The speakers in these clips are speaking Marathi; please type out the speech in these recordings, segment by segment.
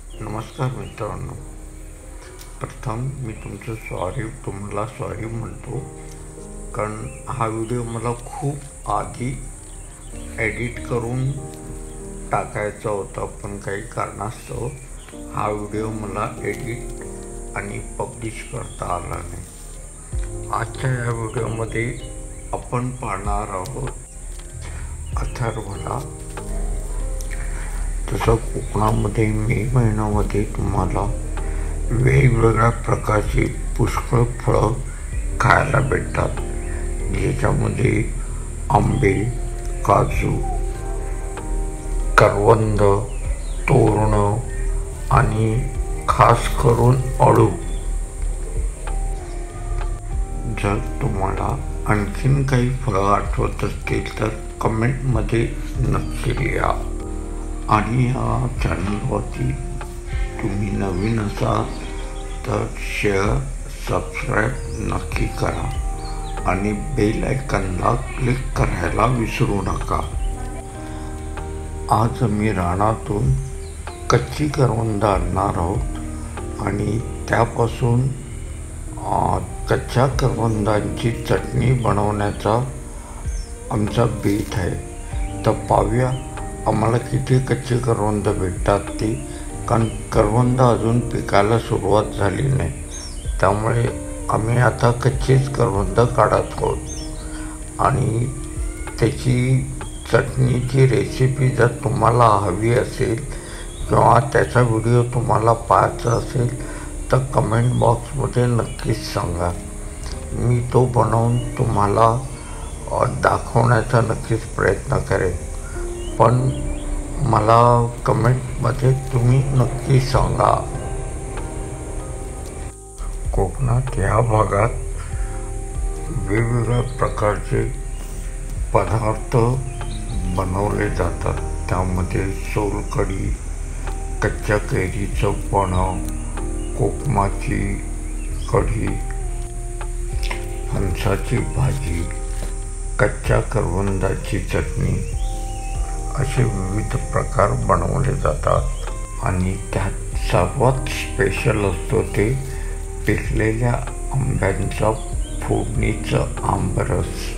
नमस्कार मित्रांनो, प्रथम मी तुम्हाला सॉरी म्हणतो, कारण हा व्हिडिओ मला खूप आधी एडिट करून टाकायचा होता, पण काही कारणास्तव हा व्हिडिओ मला एडिट आणि पब्लिश करता आला नाही. आजच्या या व्हिडिओमध्ये आपण पाहणार आहोत अथर्वला. तसं कोकणामध्ये मे महिन्यामध्ये तुम्हाला वेगवेगळ्या प्रकारची पुष्कळ फळं खायला भेटतात, ज्याच्यामध्ये आंबे, काजू, करवंद, तोरणं आणि खास करून अळू. जर तुम्हाला आणखीन काही फळं आठवत असतील तर कमेंटमध्ये नक्की लिहा. आणि या चॅनलवरती तुम्ही नवीन असाल तर शेअर, सबस्क्राईब नक्की करा आणि बेल आयकॉनला क्लिक करायला विसरू नका. आज आम्ही रानातून कच्ची करवंद आणणार आहोत आणि त्यापासून कच्च्या करवंदांची चटणी बनवण्याचा आमचा बेत आहे. तर पाहूया आम्हाला किती कच्ची करवंद भेटतात ती, कारण करवंद अजून पिकायला सुरुवात झाली नाही, त्यामुळे आम्ही आता कच्चीच करवंद काढत आहोत. आणि त्याची चटणीची रेसिपी जर तुम्हाला हवी असेल किंवा त्याचा व्हिडिओ तुम्हाला पाहायचा असेल तर कमेंट बॉक्समध्ये नक्कीच सांगा. मी तो बनवून तुम्हाला दाखवण्याचा नक्कीच प्रयत्न करेन, पण मला कमेंटमध्ये तुम्ही नक्की सांगा. कोकणात ह्या भागात वेगवेगळ्या प्रकारचे पदार्थ बनवले जातात. त्यामध्ये सोलकढी, कच्च्या कैरीचं पन्हं, कोकमाची कढी, फणसाची भाजी, कच्च्या करवंदाची चटणी असे विविध प्रकार बनवले जातात. आणि त्यात सर्वात स्पेशल असतो ते पिकलेल्या आंब्यांचा फोडणीचं आंबरस.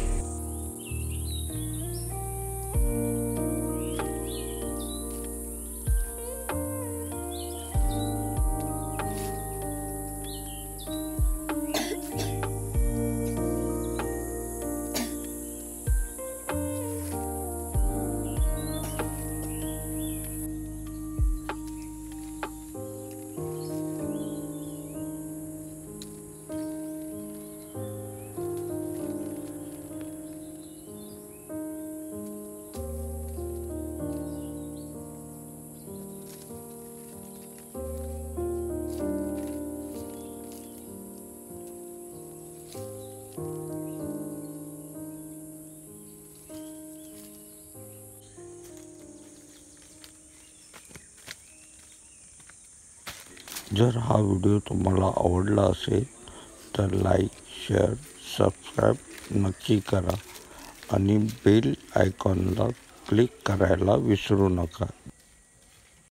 जर हा व्हिडिओ तुम्हाला आवडला असेल तर लाईक, शेअर, सबस्क्राईब नक्की करा आणि बेल आयकॉनला क्लिक करायला विसरू नका.